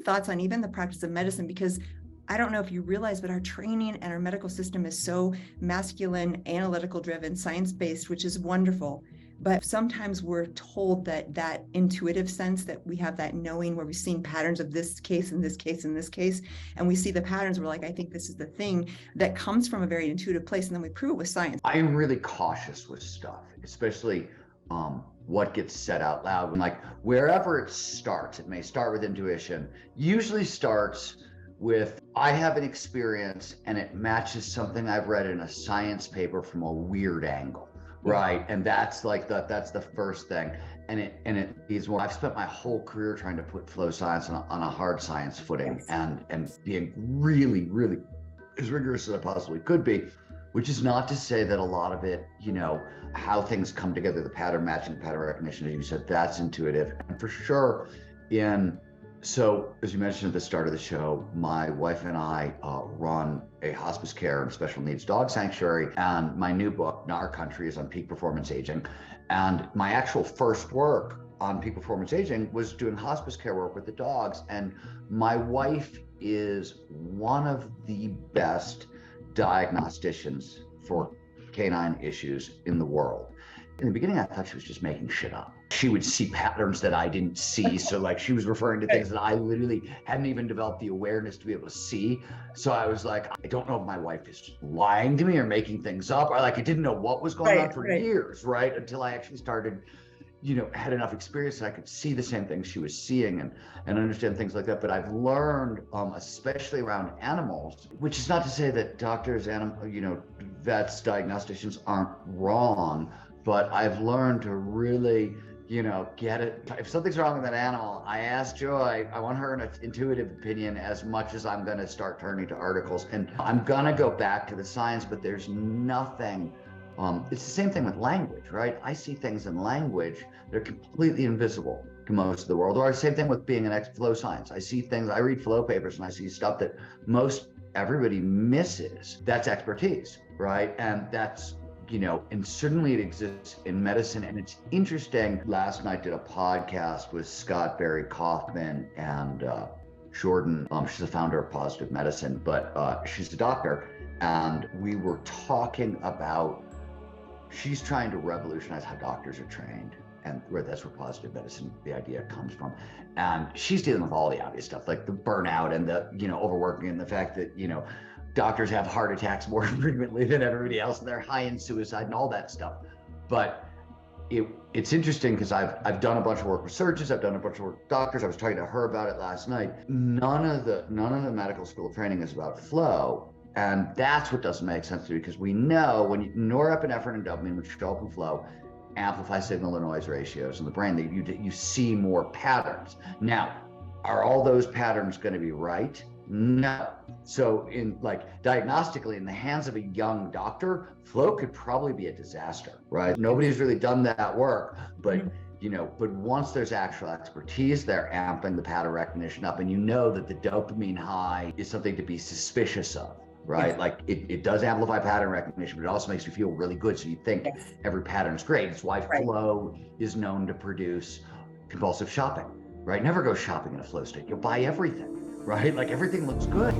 thoughts on even the practice of medicine, because I don't know if you realize, but our training and our medical system is so masculine, analytical driven, science-based, which is wonderful. But sometimes we're told that intuitive sense that we have, that knowing where we've seen patterns of this case and this case and this case, and we see the patterns, we're like, I think this is the thing, that comes from a very intuitive place, and then we prove it with science. I am really cautious with stuff, especially what gets said out loud. Like wherever it starts, it may start with intuition, usually starts with, I have an experience and it matches something I've read in a science paper from a weird angle, right? And that's like that's the first thing. And it is what I've spent my whole career trying to put flow science on a hard science footing, and being really, really as rigorous as I possibly could be, which is not to say that a lot of it, how things come together, the pattern matching, pattern recognition, as you said, that's intuitive. And for sure, so as you mentioned at the start of the show, my wife and I run a hospice care and special needs dog sanctuary, and my new book, Gnar Country, is on peak performance aging. And my actual first work on peak performance aging was doing hospice care work with the dogs. And my wife is one of the best diagnosticians for canine issues in the world. In the beginning, I thought she was just making shit up. She would see patterns that I didn't see. So like she was referring to things that I literally hadn't even developed the awareness to be able to see. So I was like, I don't know if my wife is lying to me or making things up, or like I didn't know what was going on for years, right? Until I actually started, had enough experience that I could see the same things she was seeing and understand things like that. But I've learned, especially around animals, which is not to say that doctors, vets, diagnosticians aren't wrong, but I've learned to really, get it. If something's wrong with an animal, I ask Joy, I want her intuitive opinion as much as I'm going to start turning to articles. And I'm going to go back to the science, but there's nothing. It's the same thing with language, right? I see things in language that are completely invisible to most of the world. Or the same thing with being an flow science. I see things, I read flow papers and I see stuff that most everybody misses. That's expertise, right? And that's, and certainly it exists in medicine. And it's interesting. Last night did a podcast with Scott Barry Kaufman and Jordan. She's the founder of Positive Medicine, but she's a doctor. And we were talking about, she's trying to revolutionize how doctors are trained. And that's where positive medicine, the idea comes from. And she's dealing with all the obvious stuff, like the burnout and the, overworking, and the fact that, doctors have heart attacks more frequently than everybody else, and they're high in suicide and all that stuff. But it's interesting because I've done a bunch of work with surgeons, I've done a bunch of work with doctors. I was talking to her about it last night. None of the medical school training is about flow. And that's what doesn't make sense to me, because we know when norepinephrine and dopamine, which show up in flow, amplify signal to noise ratios in the brain, that you see more patterns. Now, are all those patterns going to be right? No. So diagnostically, in the hands of a young doctor, flow could probably be a disaster, right? Nobody's really done that work, but but once there's actual expertise, they're amping the pattern recognition up, and that the dopamine high is something to be suspicious of, right? Yes. Like it does amplify pattern recognition, but it also makes you feel really good. So you think every pattern's great. It's why flow is known to produce compulsive shopping, right? Never go shopping in a flow state. You'll buy everything, right? Like everything looks good.